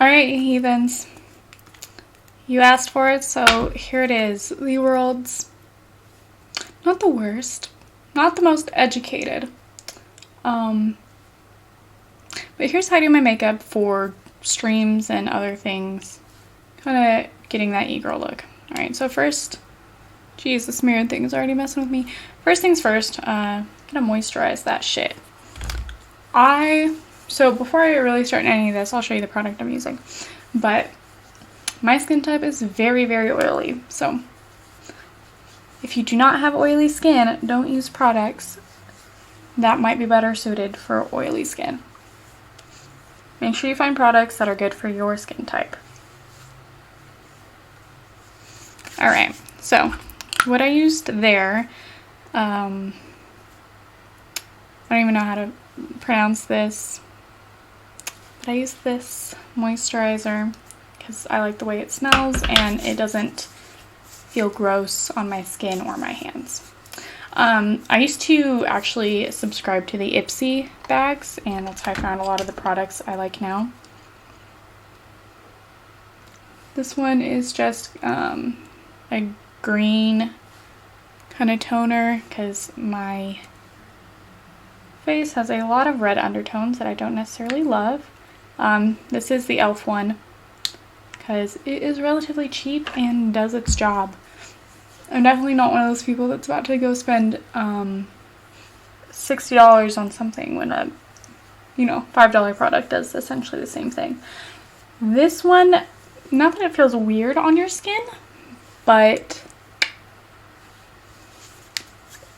Alright, heathens. You asked for it, so here it is. The world's not the worst, not the most educated. But here's how I do my makeup for streams and other things. Kind of getting that e-girl look. Alright, so first, geez, this mirrored thing is already messing with me. First things first, I'm gonna moisturize that shit. So before I really start any of this, I'll show you the product I'm using. But my skin type is very, very oily. So if you do not have oily skin, don't use products that might be better suited for oily skin. Make sure you find products that are good for your skin type. Alright, so what I used there, I don't even know how to pronounce this, but I used this moisturizer because I like the way it smells and it doesn't feel gross on my skin or my hands. I used to actually subscribe to the Ipsy bags, and that's how I found a lot of the products I like now. This one is just a green kind of toner because my face has a lot of red undertones that I don't necessarily love. This is the e.l.f. one because it is relatively cheap and does its job. I'm definitely not one of those people that's about to go spend $60 on something when a $5 product does essentially the same thing. This one, not that it feels weird on your skin, but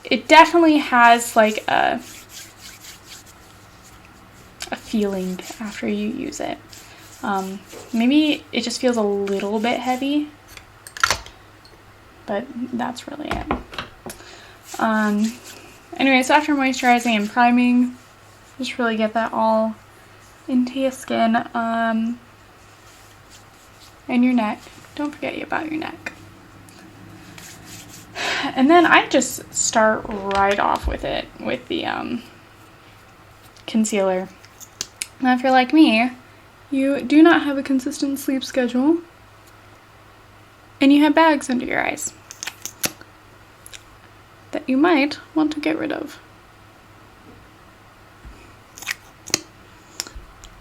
it definitely has like a feeling after you use it. Maybe it just feels a little bit heavy, but that's really it. Anyway, so after moisturizing and priming, just really get that all into your skin, and your neck. Don't forget about your neck. And then I just start right off with it, with the concealer. Now if you're like me, you do not have a consistent sleep schedule, and you have bags under your eyes that you might want to get rid of.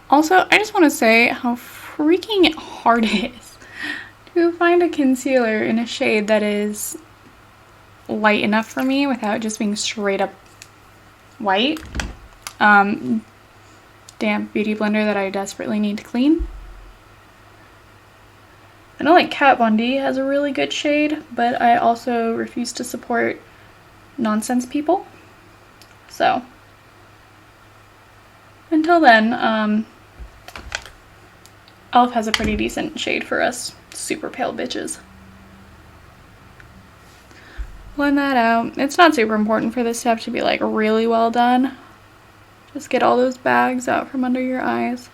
Also, I just want to say how freaking hard it is to find a concealer in a shade that is light enough for me without just being straight up white. Damp beauty blender that I desperately need to clean. I know like Kat Von D has a really good shade, but I also refuse to support nonsense people. So until then, e.l.f. has a pretty decent shade for us super pale bitches. Blend that out. It's not super important for this step to be like really well done. Just get all those bags out from under your eyes.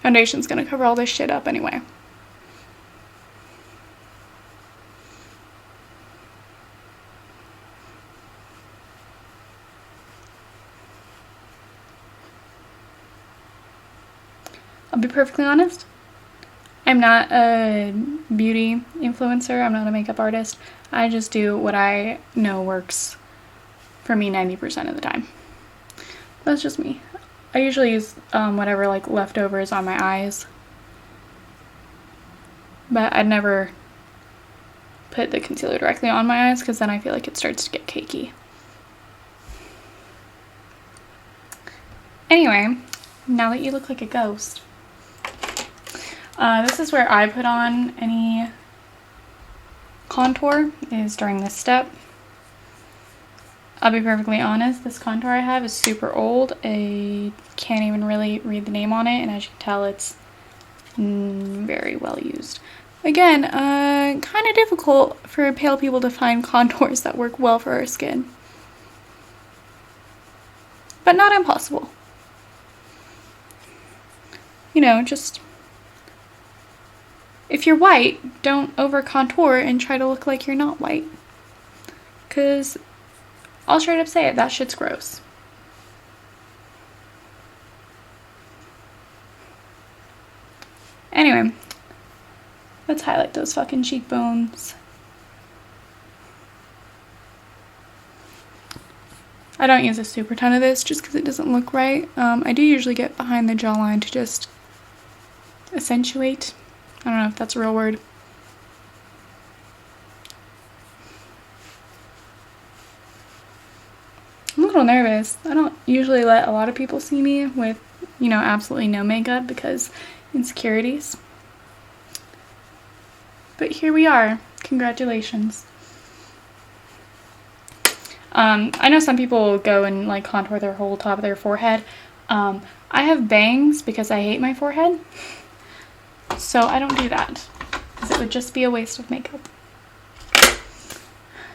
Foundation's gonna cover all this shit up anyway. I'll be perfectly honest, I'm not a beauty influencer, I'm not a makeup artist. I just do what I know works for me 90% of the time. That's just me. I usually use whatever like leftovers on my eyes, but I'd never put the concealer directly on my eyes because then I feel like it starts to get cakey. Anyway, now that you look like a ghost, this is where I put on any contour, is during this step. I'll be perfectly honest, this contour I have is super old. I can't even really read the name on it, and as you can tell, it's very well used. Again, kind of difficult for pale people to find contours that work well for our skin. But not impossible. Just if you're white, don't over contour and try to look like you're not white. Because I'll straight up say it, that shit's gross. Anyway, let's highlight those fucking cheekbones. I don't use a super ton of this just because it doesn't look right. I do usually get behind the jawline to just accentuate. I don't know if that's a real word. I'm a little nervous. I don't usually let a lot of people see me with, you know, absolutely no makeup because insecurities. But here we are. Congratulations. I know some people go and like contour their whole top of their forehead. I have bangs because I hate my forehead. So I don't do that because it would just be a waste of makeup.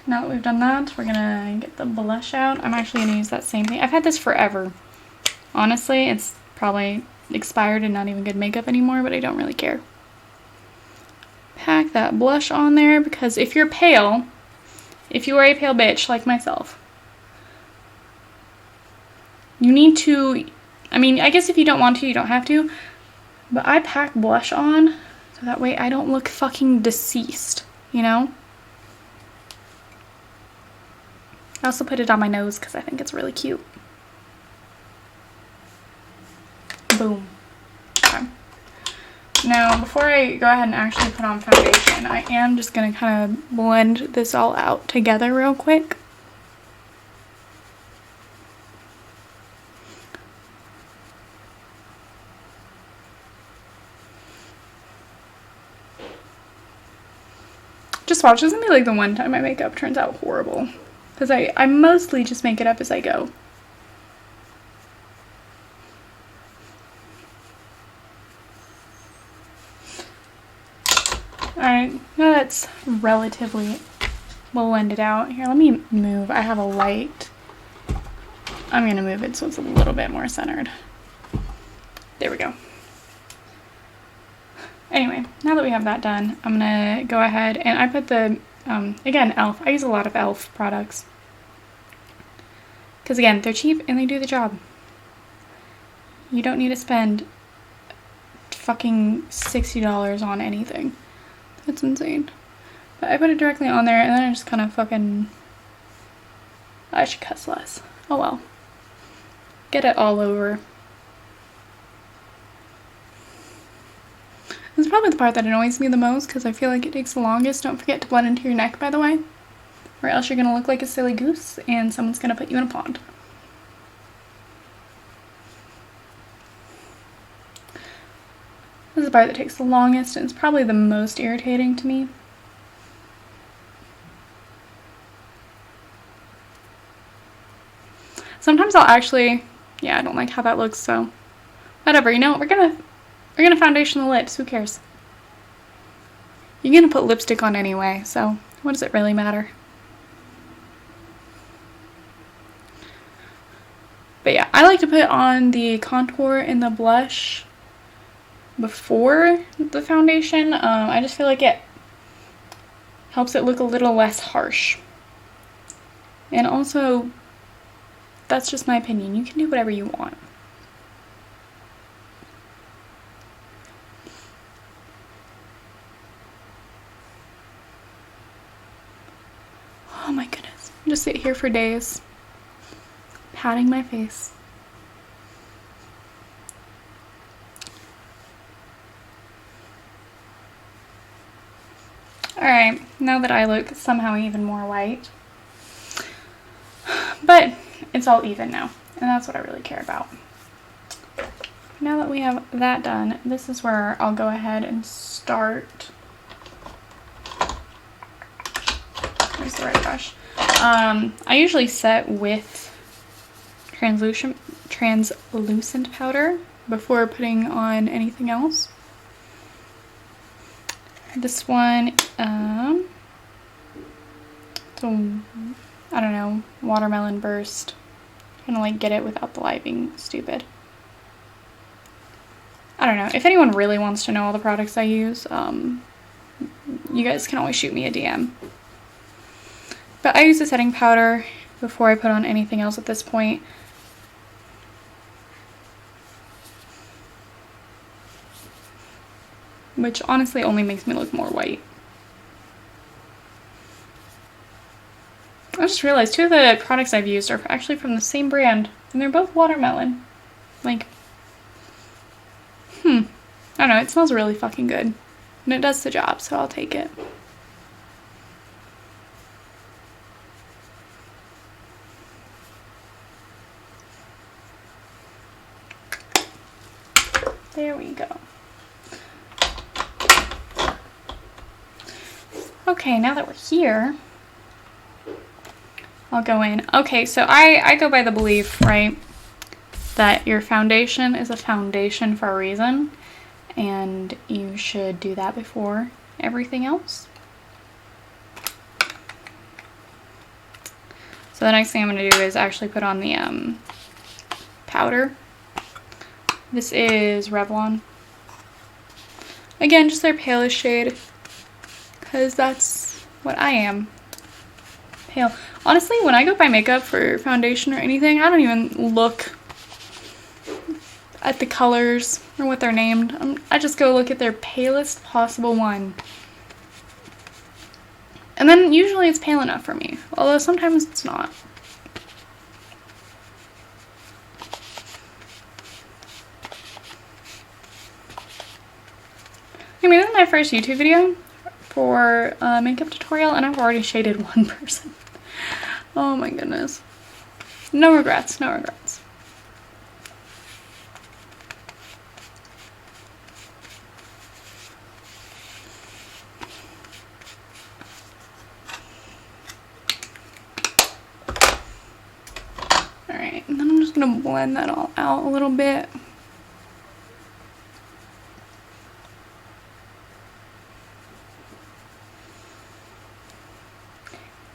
Now that we've done that, we're gonna get the blush out. I'm actually gonna use that same thing. I've had this forever. Honestly, it's probably expired and not even good makeup anymore, but I don't really care. Pack that blush on there because if you're pale, if you are a pale bitch like myself, you need to, I mean, I guess if you don't want to, you don't have to, but I pack blush on so that way I don't look fucking deceased, you know? I also put it on my nose because I think it's really cute. Boom. Okay. Now, before I go ahead and actually put on foundation, I am just going to kind of blend this all out together real quick. Just watch. This is going to be like the one time my makeup turns out horrible. Because I mostly just make it up as I go. Alright, now that's relatively blended out. Here, let me move. I have a light. I'm going to move it so it's a little bit more centered. There we go. Anyway, now that we have that done, I'm going to go ahead and I put the, again, e.l.f. I use a lot of e.l.f. products. Because again, they're cheap and they do the job. You don't need to spend fucking $60 on anything. That's insane. But I put it directly on there and then I just kind of fucking... I should cuss less. Oh well. Get it all over. This is probably the part that annoys me the most because I feel like it takes the longest. Don't forget to blend into your neck, by the way. Or else you're going to look like a silly goose and someone's going to put you in a pond. This is the part that takes the longest and it's probably the most irritating to me. Sometimes I'll actually, yeah, I don't like how that looks, so whatever. You know what? We're gonna foundation the lips. Who cares? You're gonna put lipstick on anyway, so what does it really matter? But yeah, I like to put on the contour and the blush before the foundation. I just feel like it helps it look a little less harsh. And also, that's just my opinion. You can do whatever you want. Oh my goodness. I just sit here for days, patting my face. Alright, now that I look somehow even more white. But it's all even now, and that's what I really care about. Now that we have that done, this is where I'll go ahead and start. Where's the right brush? I usually set with translucent powder before putting on anything else. This one, so I don't know, watermelon burst. Kind of like get it without the light being stupid. I don't know. If anyone really wants to know all the products I use, you guys can always shoot me a DM. But I use the setting powder before I put on anything else at this point. which honestly only makes me look more white. I just realized 2 of the products I've used are actually from the same brand, and they're both watermelon. Like, I don't know, it smells really fucking good. And it does the job, so I'll take it. There we go. Okay, now that we're here, I'll go in. Okay, so I go by the belief, right, that your foundation is a foundation for a reason, and you should do that before everything else. So the next thing I'm going to do is actually put on the powder. This is Revlon. Again, just their palest shade, because that's what I am. Pale. Honestly, when I go buy makeup for foundation or anything, I don't even look at the colors or what they're named. I just go look at their palest possible one. And then usually it's pale enough for me, although sometimes it's not. I mean, this is my first YouTube video for a makeup tutorial, and I've already shaded one person. Oh my goodness. No regrets, no regrets. Alright, and then I'm just gonna blend that all out a little bit.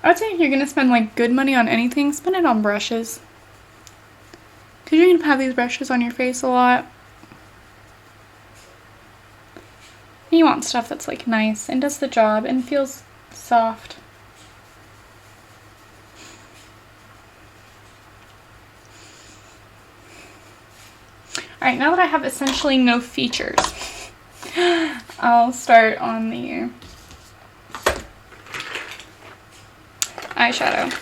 I would say if you're going to spend like good money on anything, spend it on brushes. Because you're going to have these brushes on your face a lot. And you want stuff that's like nice and does the job and feels soft. Alright, now that I have essentially no features, I'll start on the eyeshadow.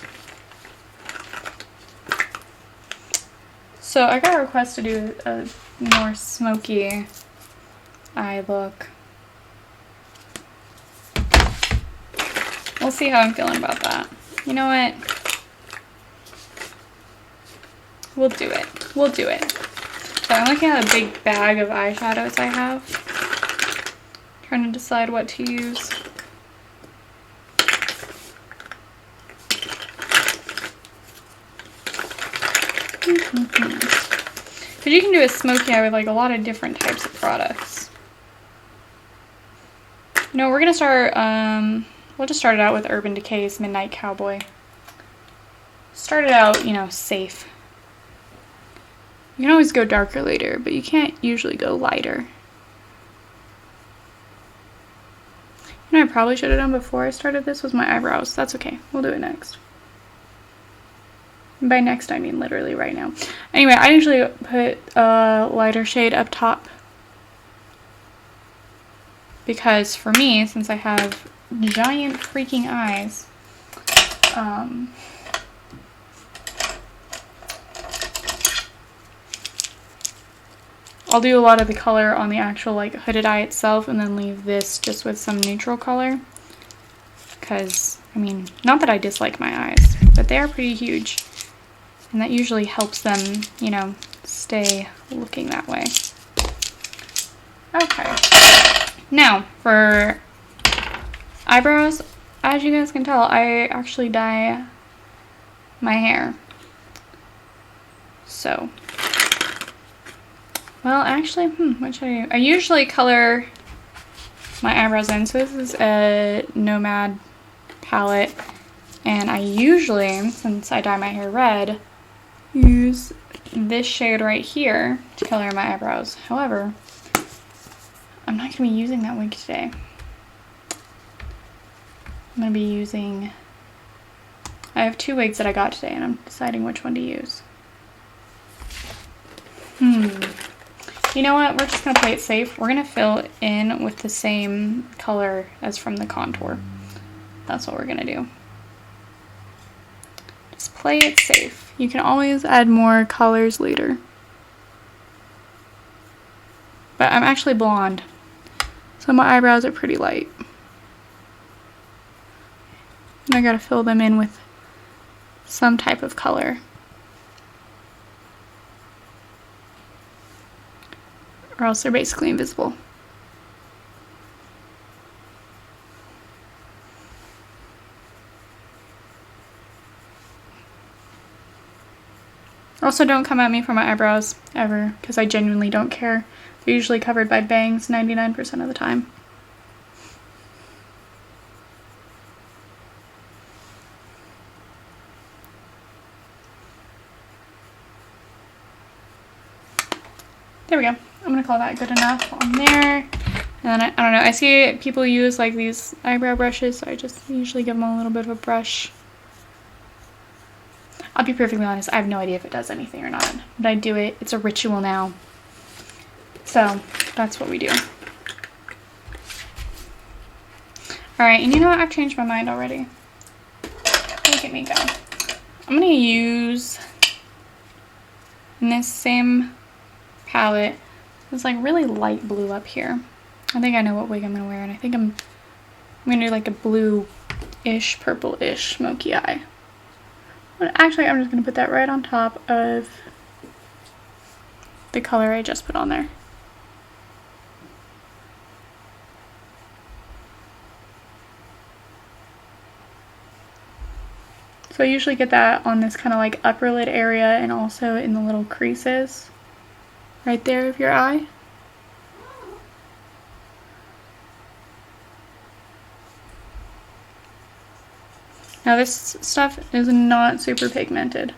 So I got a request to do a more smoky eye look. We'll see how I'm feeling about that. You know what? We'll do it. We'll do it. So I'm looking at a big bag of eyeshadows I have. Trying to decide what to use. Because you can do a smoky eye with like a lot of different types of products. No, we're gonna start, we'll just start it out with Urban Decay's Midnight Cowboy. Start it out, you know, safe. You can always go darker later, but you can't usually go lighter. You know, I probably should have done before I started this was my eyebrows. That's okay. We'll do it next. And by next, I mean literally right now. Anyway, I usually put a lighter shade up top. Because for me, since I have giant freaking eyes, I'll do a lot of the color on the actual like hooded eye itself and then leave this just with some neutral color. Because, I mean, not that I dislike my eyes, but they are pretty huge. And that usually helps them, you know, stay looking that way. Okay. Now, for eyebrows, as you guys can tell, I actually dye my hair. So, well, actually, what should I do? I usually color my eyebrows in. So this is a Nomad palette. And I usually, since I dye my hair red, use this shade right here to color my eyebrows. However, I'm not going to be using that wig today. I'm going to be using, I have 2 wigs that I got today and I'm deciding which one to use. You know what? We're just going to play it safe. We're going to fill in with the same color as from the contour. That's what we're going to do. Just play it safe. You can always add more colors later. But I'm actually blonde, so my eyebrows are pretty light. And I got to fill them in with some type of color. Or else they're basically invisible. Also, don't come at me for my eyebrows ever, because I genuinely don't care. They're usually covered by bangs 99% of the time. There we go. I'm gonna call that good enough on there. And then I don't know, I see people use like these eyebrow brushes, so I just usually give them a little bit of a brush. I'll be perfectly honest, I have no idea if it does anything or not, but I do it. It's a ritual now. So that's what we do. Alright, and you know what? I've changed my mind already. Look at me go. I'm gonna use in this same palette, it's like really light blue up here. I think I know what wig I'm gonna wear, and I think I'm gonna do like a blue-ish, purple-ish smoky eye. But actually, I'm just gonna put that right on top of the color I just put on there. So I usually get that on this kind of like upper lid area and also in the little creases right there of your eye. Now this stuff is not super pigmented,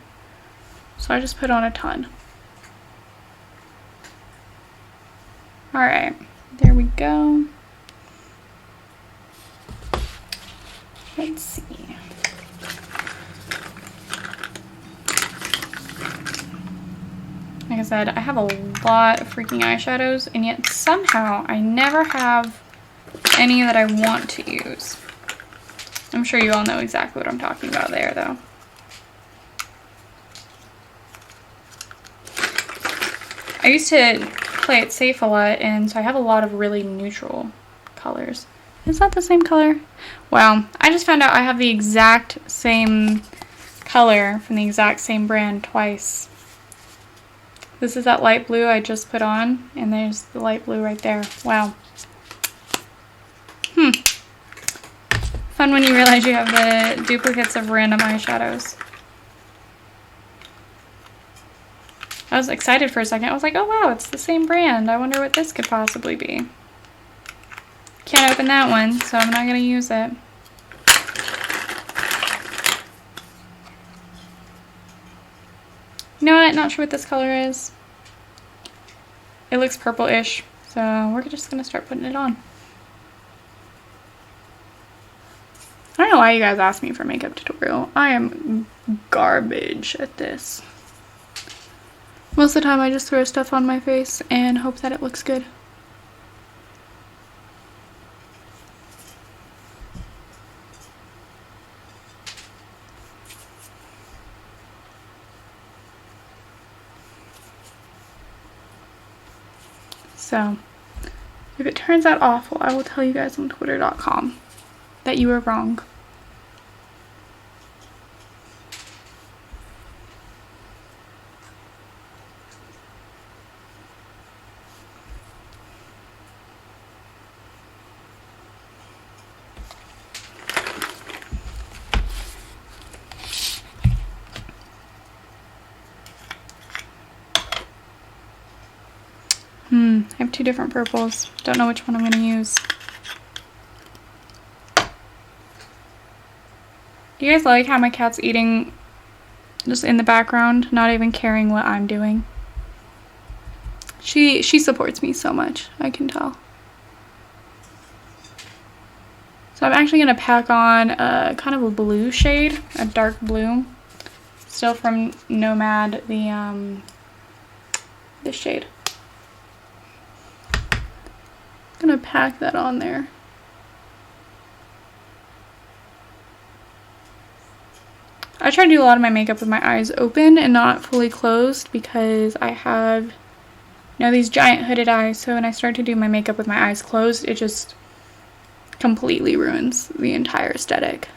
so I just put on a ton. Alright, there we go. Let's see. Like I said, I have a lot of freaking eyeshadows, and yet somehow I never have any that I want to use. I'm sure you all know exactly what I'm talking about there, though. I used to play it safe a lot, and so I have a lot of really neutral colors. Is that the same color? Wow, I just found out I have the exact same color from the exact same brand twice. This is that light blue I just put on, and there's the light blue right there. Wow. Fun when you realize you have the duplicates of random eyeshadows. I was excited for a second. I was like, oh wow, it's the same brand. I wonder what this could possibly be. Can't open that one, so I'm not going to use it. You know what? Not sure what this color is. It looks purple-ish, so we're just going to start putting it on. I don't know why you guys ask me for a makeup tutorial. I am garbage at this. Most of the time I just throw stuff on my face and hope that it looks good. So, if it turns out awful, I will tell you guys on twitter.com that you were wrong. I have two different purples. Don't know which one I'm going to use. Do you guys like how my cat's eating just in the background, not even caring what I'm doing? She supports me so much, I can tell. So I'm actually going to pack on a kind of a blue shade, a dark blue. Still from Nomad, this shade. gonna pack that on there. I try to do a lot of my makeup with my eyes open and not fully closed because I have, you know, these giant hooded eyes. So when I start to do my makeup with my eyes closed, it just completely ruins the entire aesthetic.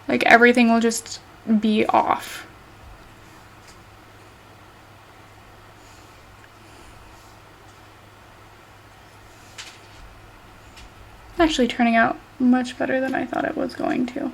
Like everything will just be off. It's actually turning out much better than I thought it was going to.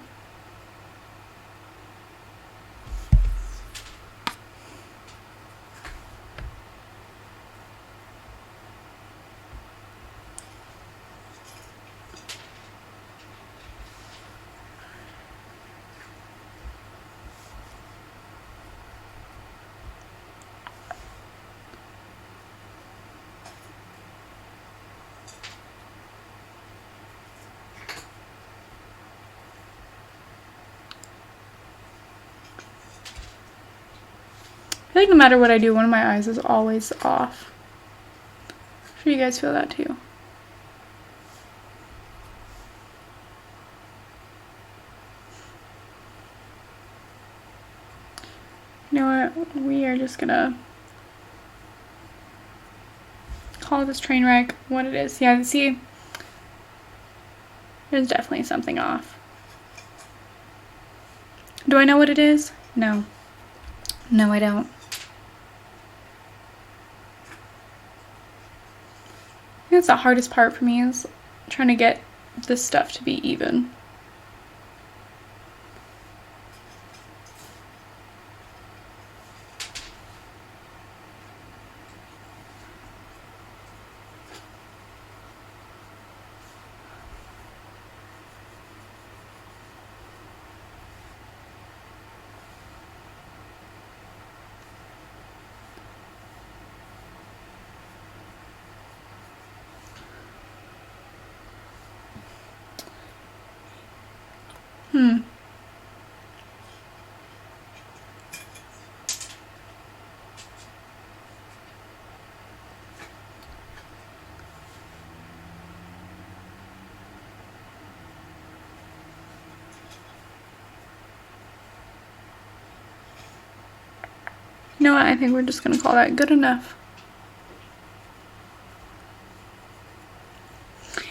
I feel like no matter what I do, one of my eyes is always off. I'm sure you guys feel that too. You know what? We are just gonna call this train wreck what it is. Yeah, see, there's definitely something off. Do I know what it is? No. No, I don't. I think that's the hardest part for me, is trying to get this stuff to be even. You know what? I think we're just gonna call that good enough.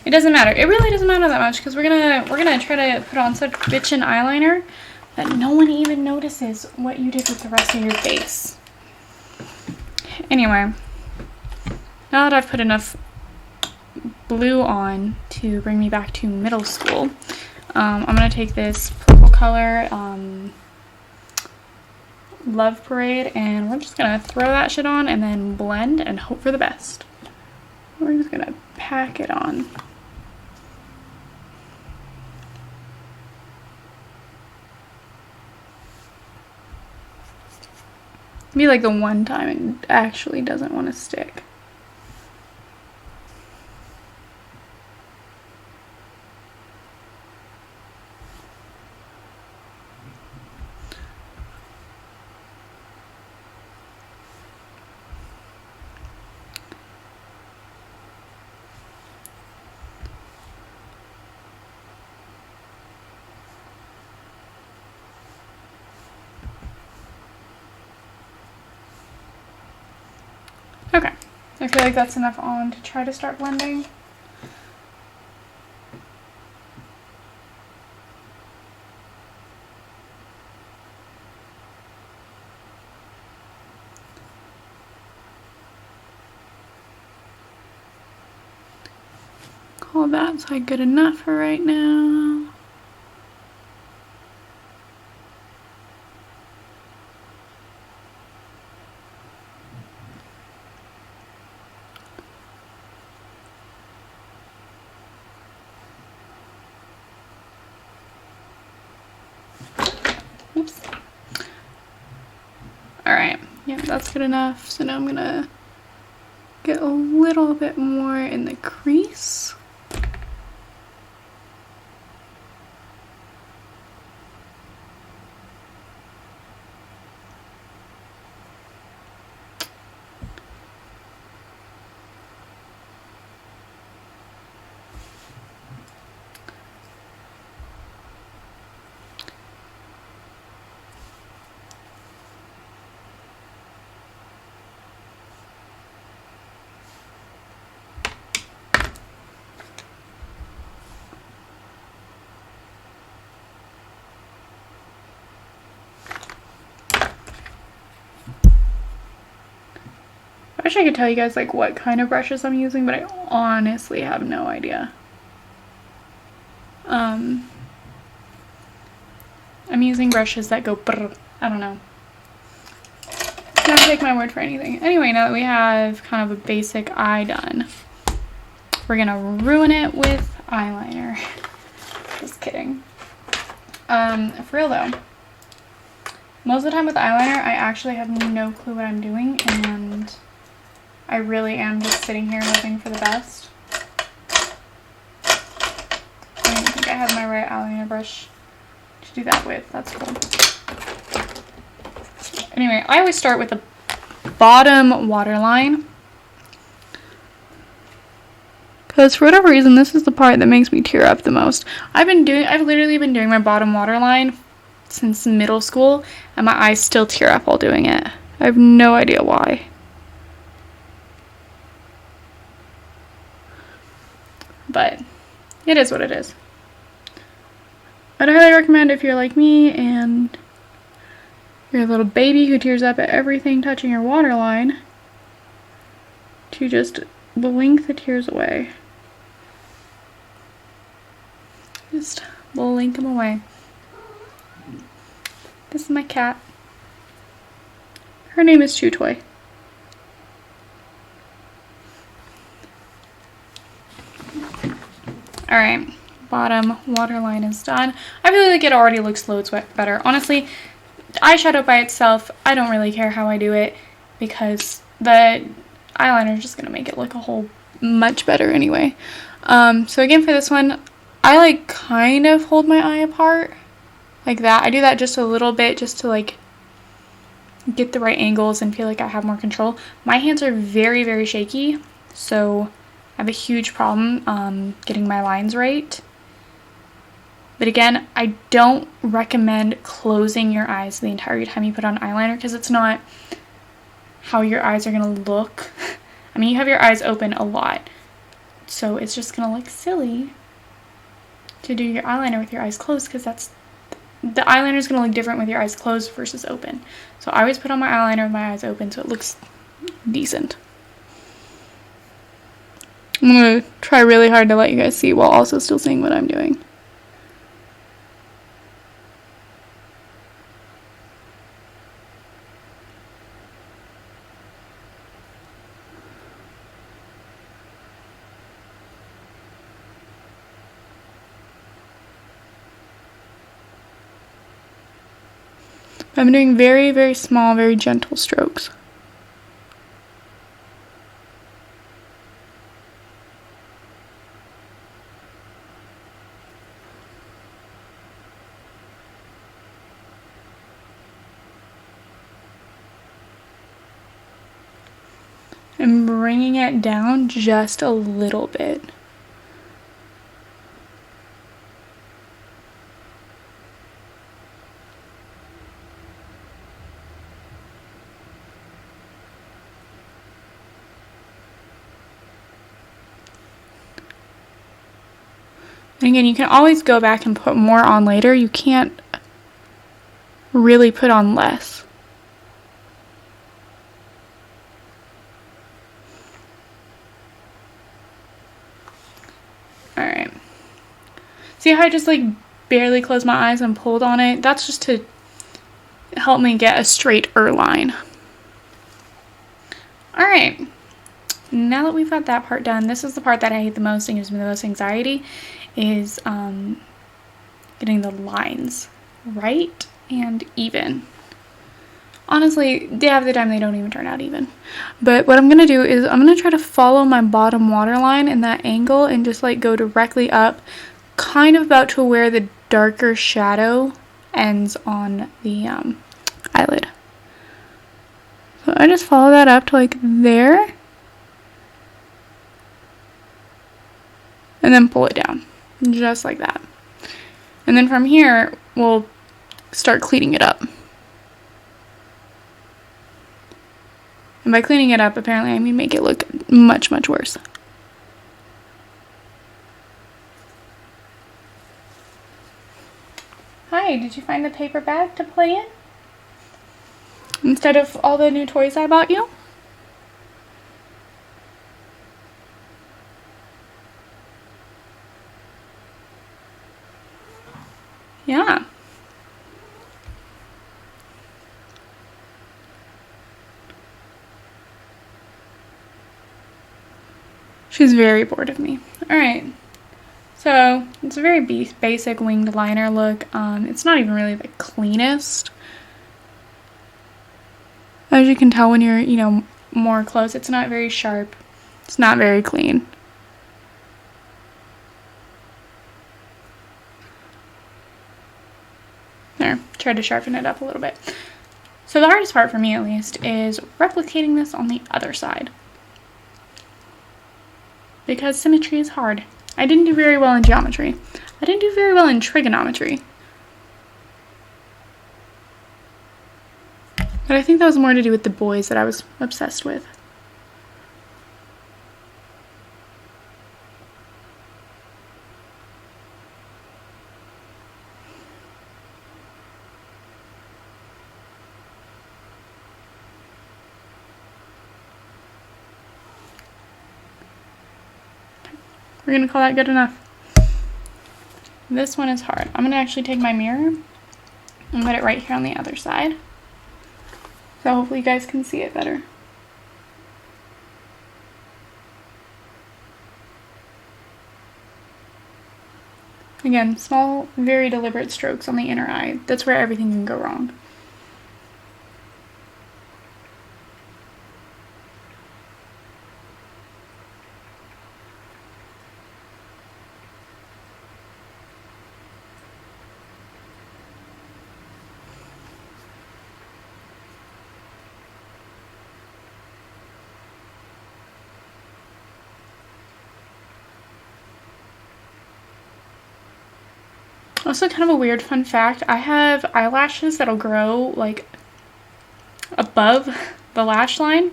It doesn't matter. It really doesn't matter that much because we're gonna try to put on such bitchin' eyeliner that no one even notices what you did with the rest of your face. Anyway, now that I've put enough blue on to bring me back to middle school, I'm gonna take this purple color, Love Parade, and we're just gonna throw that shit on and then blend and hope for the best. We're just gonna pack it on. Be like the one time it actually doesn't want to stick. Okay, I feel like that's enough on to try to start blending. Call that side good enough for right now. Oops. Alright, yeah, that's good enough. So now I'm gonna get a little bit more in the crease. wish I could tell you guys like what kind of brushes I'm using, but I honestly have no idea. I'm using brushes that go brr. I don't know. Don't take my word for anything. Anyway, now that we have kind of a basic eye done, we're gonna ruin it with eyeliner. Just kidding. For real though, most of the time with eyeliner, I actually have no clue what I'm doing, and I really am just sitting here hoping for the best. I don't think I have my right eyeliner brush to do that with. That's cool. Anyway, I always start with the bottom waterline, because for whatever reason, this is the part that makes me tear up the most. I've literally been doing my bottom waterline since middle school, and my eyes still tear up while doing it. I have no idea why. But it is what it is. I'd highly recommend, if you're like me and you're a little baby who tears up at everything touching your waterline, to just blink the tears away. Just blink them away. This is my cat. Her name is Chew Toy. Alright, bottom waterline is done. I feel like it already looks loads better. Honestly, eyeshadow by itself, I don't really care how I do it, because the eyeliner is just going to make it look a whole much better anyway. So again, for this one, I like kind of hold my eye apart like that. I do that just a little bit just to like get the right angles and feel like I have more control. My hands are very, very shaky, so I have a huge problem getting my lines right. But again, I don't recommend closing your eyes the entire time you put on eyeliner, because it's not how your eyes are going to look. I mean, you have your eyes open a lot, so it's just going to look silly to do your eyeliner with your eyes closed, because the eyeliner is going to look different with your eyes closed versus open. So I always put on my eyeliner with my eyes open so it looks decent. I'm going to try really hard to let you guys see while also still seeing what I'm doing. I'm doing very, very small, very gentle strokes. I'm bringing it down just a little bit. And again, you can always go back and put more on later. You can't really put on less. Alright. See how I just like barely closed my eyes and pulled on it? That's just to help me get a straighter line. Alright. Now that we've got that part done, this is the part that I hate the most and gives me the most anxiety, is getting the lines right and even. Honestly, half the time they don't even turn out even. But what I'm going to do is I'm going to try to follow my bottom waterline in that angle and just like go directly up, kind of about to where the darker shadow ends on the eyelid. So I just follow that up to like there. And then pull it down, just like that. And then from here, we'll start cleaning it up. And by cleaning it up, apparently I mean make it look much, much worse. Hi, did you find the paper bag to play in? Instead of all the new toys I bought you? yeah. She's very bored of me. Alright. So, it's a very basic winged liner look. It's not even really the cleanest. As you can tell when you're, you know, more close, it's not very sharp. It's not very clean. There, tried to sharpen it up a little bit. So the hardest part for me, at least, is replicating this on the other side. Because symmetry is hard. I didn't do very well in geometry. I didn't do very well in trigonometry. But I think that was more to do with the boys that I was obsessed with. We're gonna call that good enough. This one is hard. I'm gonna actually take my mirror and put it right here on the other side. So hopefully you guys can see it better. Again, small, very deliberate strokes on the inner eye. That's where everything can go wrong. Also, kind of a weird fun fact, I have eyelashes that'll grow like above the lash line,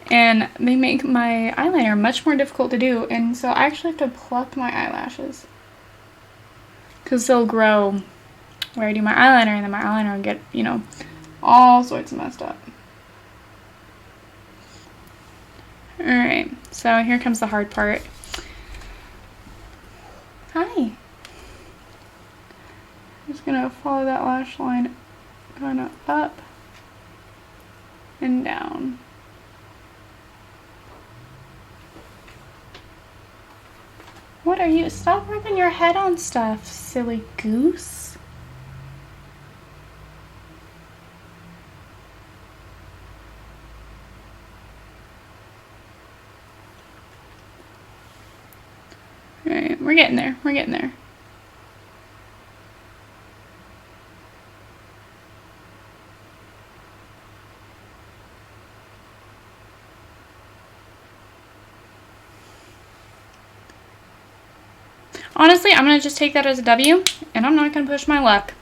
and they make my eyeliner much more difficult to do, and so I actually have to pluck my eyelashes because they'll grow where I do my eyeliner, and then my eyeliner will get, you know, all sorts of messed up. Alright, so here comes the hard part. Hi. I'm just gonna follow that lash line kind of up and down. What are you? Stop rubbing your head on stuff, silly goose. Alright, we're getting there. We're getting there. Honestly, I'm going to just take that as a W, and I'm not going to push my luck.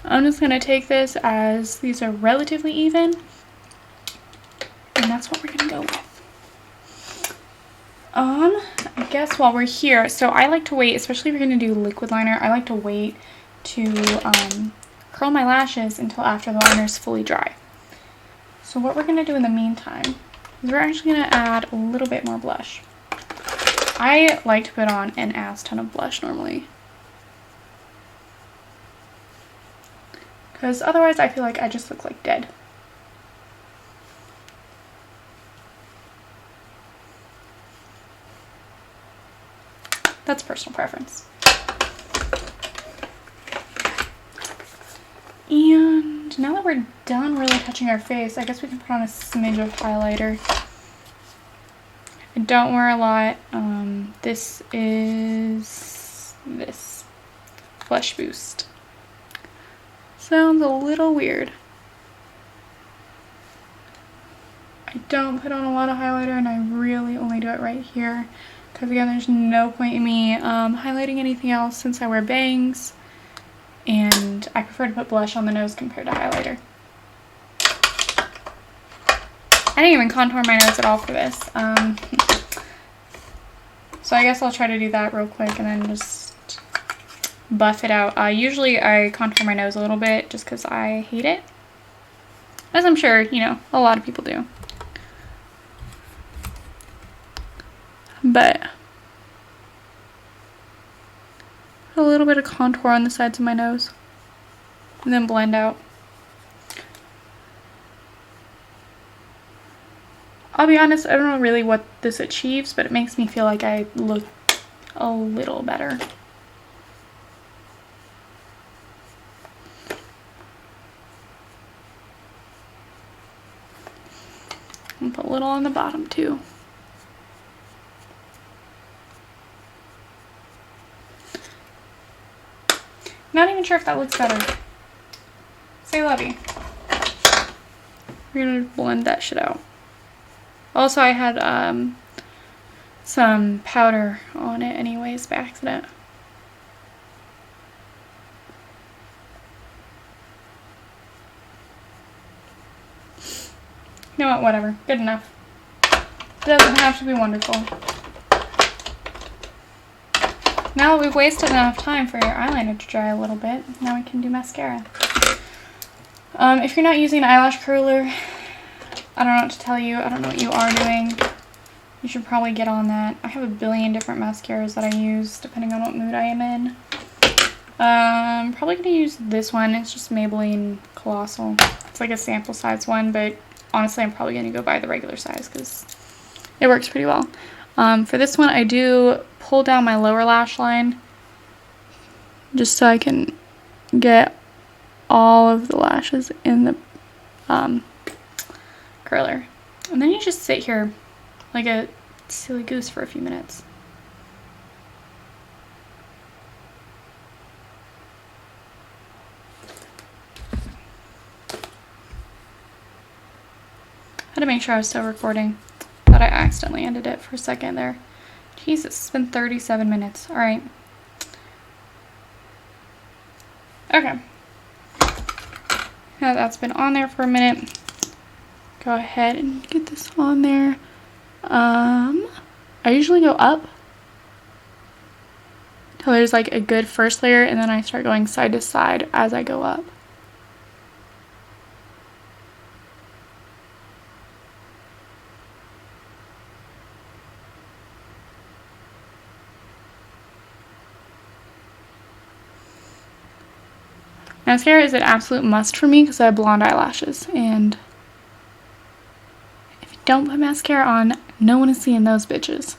I'm just going to take this as these are relatively even, and that's what we're going to go with. I guess while we're here, so I like to wait, especially if you're going to do liquid liner, I like to wait to curl my lashes until after the liner is fully dry. So what we're going to do in the meantime is we're actually going to add a little bit more blush. I like to put on an ass ton of blush normally, because otherwise I feel like I just look like dead. That's personal preference. And now that we're done really touching our face, I guess we can put on a smidge of highlighter. I don't wear a lot. This is this Blush Boost. Sounds a little weird. I don't put on a lot of highlighter, and I really only do it right here, because again, there's no point in me highlighting anything else since I wear bangs, and I prefer to put blush on the nose compared to highlighter. I didn't even contour my nose at all for this. So I guess I'll try to do that real quick and then just buff it out. Usually I contour my nose a little bit just because I hate it. As I'm sure, you know, a lot of people do. But Put a little bit of contour on the sides of my nose. And then blend out. I'll be honest, I don't know really what this achieves, but it makes me feel like I look a little better. And put a little on the bottom too. Not even sure if that looks better. Say lovey. We're gonna blend that shit out. Also, I had some powder on it anyways by accident. You know what, whatever. Good enough. It doesn't have to be wonderful. Now that we've wasted enough time for your eyeliner to dry a little bit, now we can do mascara. If you're not using an eyelash curler, I don't know what to tell you. I don't know what you are doing. You should probably get on that. I have a billion different mascaras that I use depending on what mood I am in. I'm probably going to use this one. It's just Maybelline Colossal. It's like a sample size one, but honestly I'm probably going to go buy the regular size because it works pretty well. For this one I do pull down my lower lash line just so I can get all of the lashes in the curler. And then you just sit here like a silly goose for a few minutes. I had to make sure I was still recording. Thought I accidentally ended it for a second there. Jesus, it's been 37 minutes. Alright. Okay. Now that's been on there for a minute. Go ahead and get this on there. I usually go up till there's like a good first layer, and then I start going side to side as I go up. Mascara is an absolute must for me because I have blonde eyelashes, and if you don't put mascara on, no one is seeing those bitches.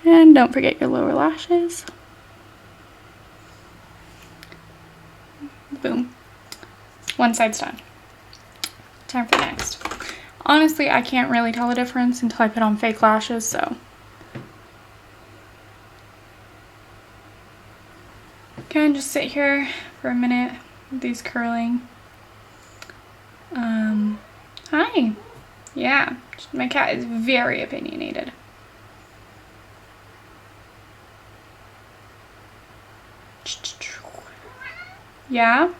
And don't forget your lower lashes. Boom. One side's done. Time for the next. Honestly, I can't really tell the difference until I put on fake lashes, so. Can just sit here for a minute with these curling. Hi. Yeah, my cat is very opinionated. Yeah?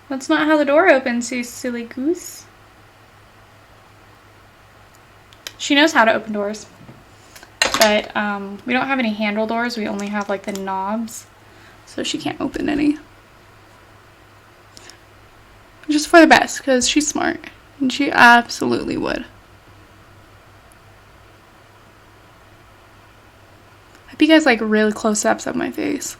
That's not how the door opens, you silly goose. She knows how to open doors, but we don't have any handle doors. We only have like the knobs, so she can't open any. Just for the best, because she's smart, and she absolutely would. I hope you guys like really close-ups of my face.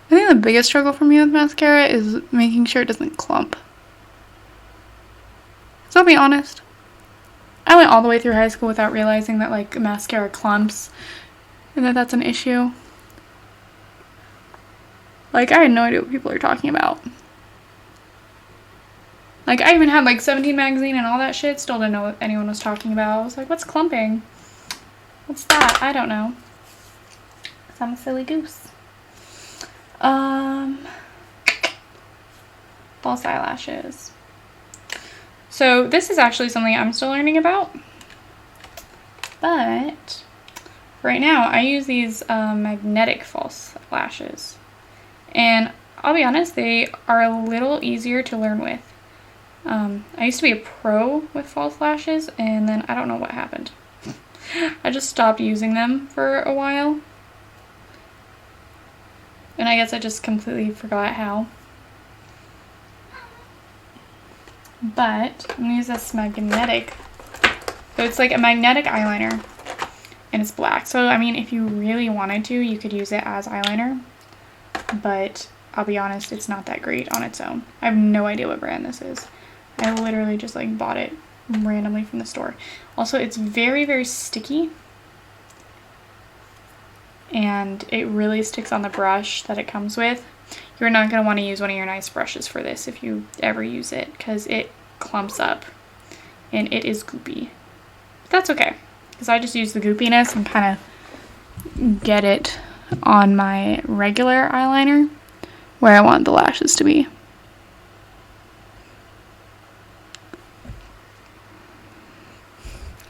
I think the biggest struggle for me with mascara is making sure it doesn't clump. So I'll be honest, I went all the way through high school without realizing that like mascara clumps and that that's an issue. Like, I had no idea what people are talking about. Like, I even had like 17 magazine and all that shit, still didn't know what anyone was talking about. I was like, what's clumping? What's that? I don't know. 'Cause I'm a silly goose. False eyelashes. So this is actually something I'm still learning about, but right now I use these magnetic false lashes, and I'll be honest, they are a little easier to learn with. I used to be a pro with false lashes, and then I don't know what happened. I just stopped using them for a while. And I guess I just completely forgot how. But I'm going to use this magnetic. So it's like a magnetic eyeliner, and it's black. So, I mean, if you really wanted to, you could use it as eyeliner. But I'll be honest, it's not that great on its own. I have no idea what brand this is. I literally just like bought it randomly from the store. Also, it's very, very sticky. And it really sticks on the brush that it comes with. You're not going to want to use one of your nice brushes for this if you ever use it, because it clumps up and it is goopy. But that's okay, because I just use the goopiness and kind of get it on my regular eyeliner where I want the lashes to be.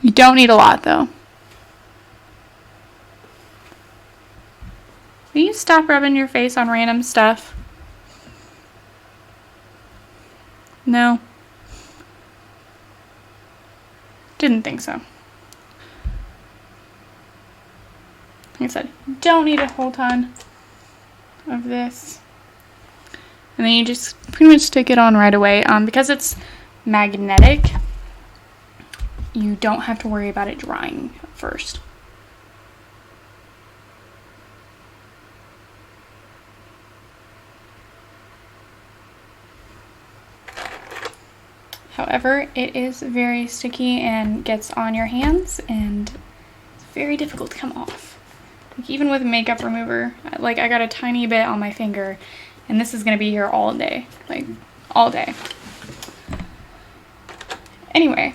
You don't need a lot though. Will you stop rubbing your face on random stuff? No. Didn't think so. Like I said, don't need a whole ton of this. And then you just pretty much stick it on right away. Because it's magnetic, you don't have to worry about it drying first. However, it is very sticky and gets on your hands, and it's very difficult to come off. Like, even with makeup remover, like I got a tiny bit on my finger, and this is going to be here all day, like all day. Anyway,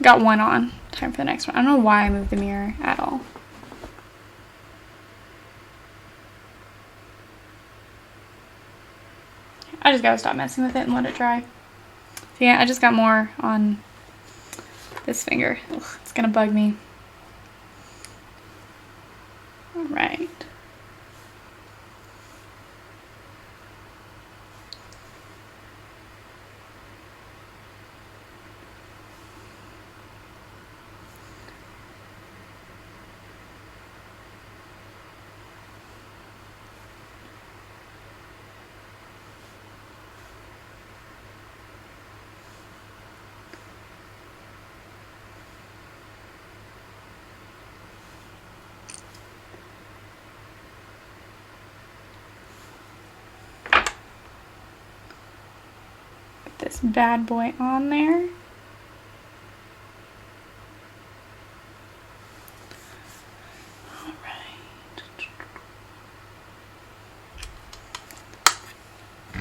got one on. Time for the next one. I don't know why I moved the mirror at all. I just gotta stop messing with it and let it dry. So yeah, I just got more on this finger. Ugh, it's gonna bug me. Alright. This bad boy on there.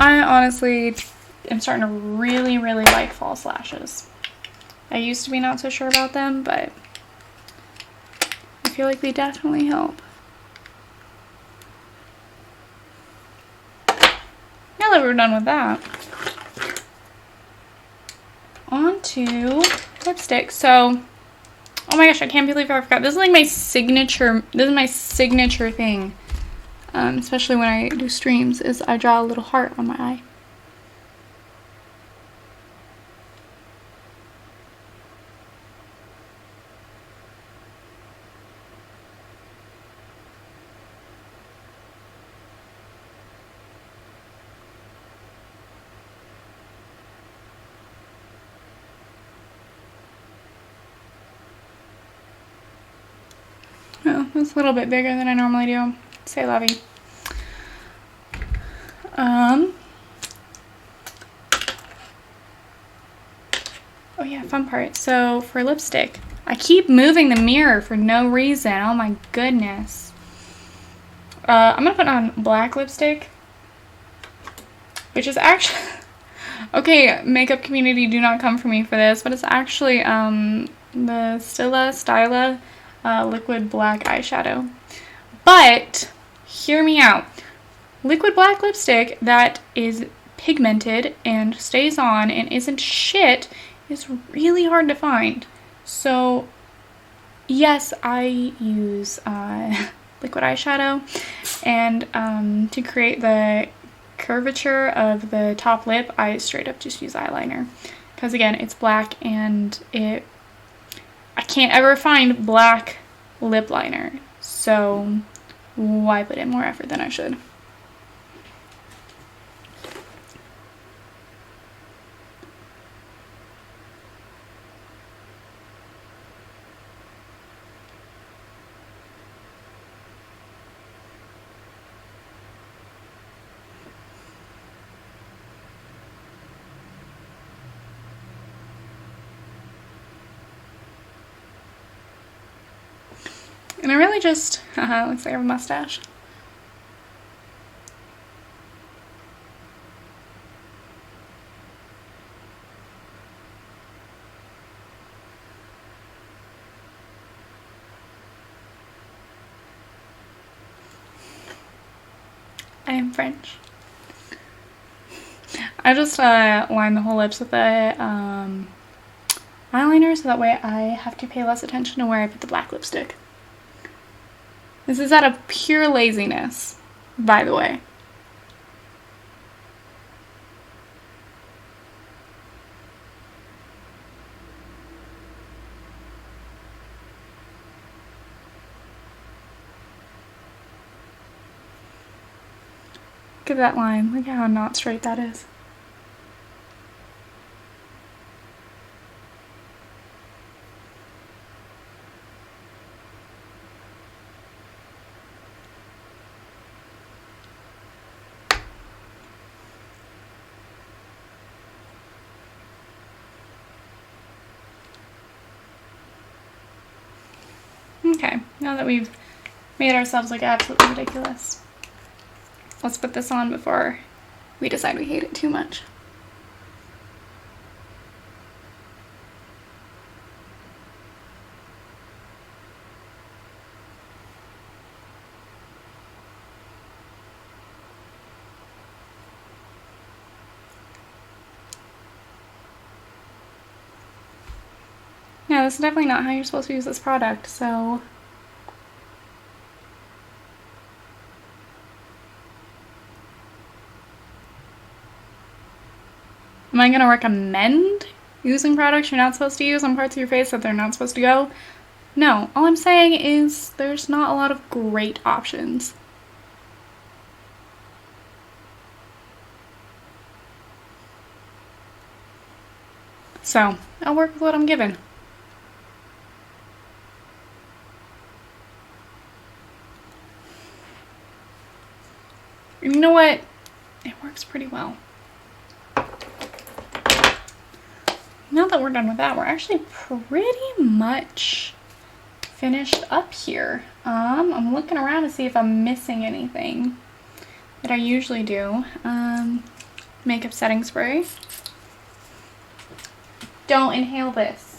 I honestly am starting to really, really like false lashes. I used to be not so sure about them, but I feel like they definitely help. Now that we're done with that, on to lipstick. So, oh my gosh, I can't believe I forgot. This is like my signature, this is my signature thing. Especially when I do streams, is I draw a little heart on my eye. Oh, it's a little bit bigger than I normally do. Say lovey. Oh yeah, fun part. So for lipstick, I keep moving the mirror for no reason. Oh my goodness. I'm gonna put on black lipstick, which is actually okay. Makeup community, do not come for me for this, but it's actually the Styla liquid black eyeshadow. But hear me out. Liquid black lipstick that is pigmented and stays on and isn't shit is really hard to find. So yes, I use liquid eyeshadow, and to create the curvature of the top lip, I straight up just use eyeliner. Because again, it's black and I can't ever find black lip liner. So why put in more effort than I should? And I really just, looks like I have a mustache. I am French. I just line the whole lips with the eyeliner so that way I have to pay less attention to where I put the black lipstick. This is out of pure laziness, by the way. Look at that line. Look at how not straight that is. Okay, now that we've made ourselves look absolutely ridiculous, let's put this on before we decide we hate it too much. Yeah, this is definitely not how you're supposed to use this product, so am I going to recommend using products you're not supposed to use on parts of your face that they're not supposed to go? No. All I'm saying is there's not a lot of great options. So, I'll work with what I'm given. And you know what? It works pretty well. Now that we're done with that, we're actually pretty much finished up here. I'm looking around to see if I'm missing anything that I usually do. Makeup setting spray. Don't inhale this.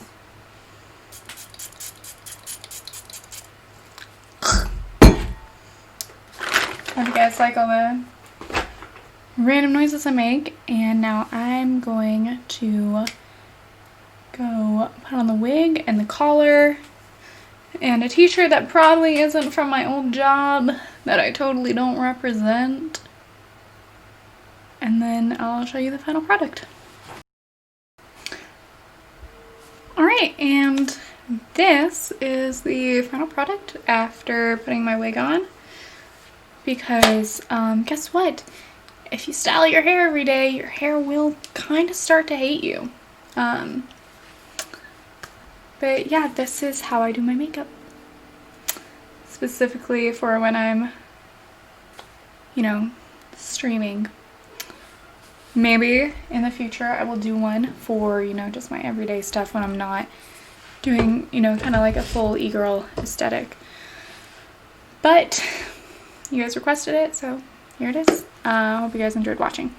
Hope you guys like all the random noises I make. And now I'm going to go put on the wig and the collar and a t-shirt that probably isn't from my old job that I totally don't represent. And then I'll show you the final product. Alright, and this is the final product after putting my wig on. Because, guess what? If you style your hair every day, your hair will kind of start to hate you. But yeah, this is how I do my makeup. Specifically for when I'm, streaming. Maybe in the future I will do one for, just my everyday stuff when I'm not doing, kind of like a full e-girl aesthetic. But you guys requested it, so here it is. I hope you guys enjoyed watching.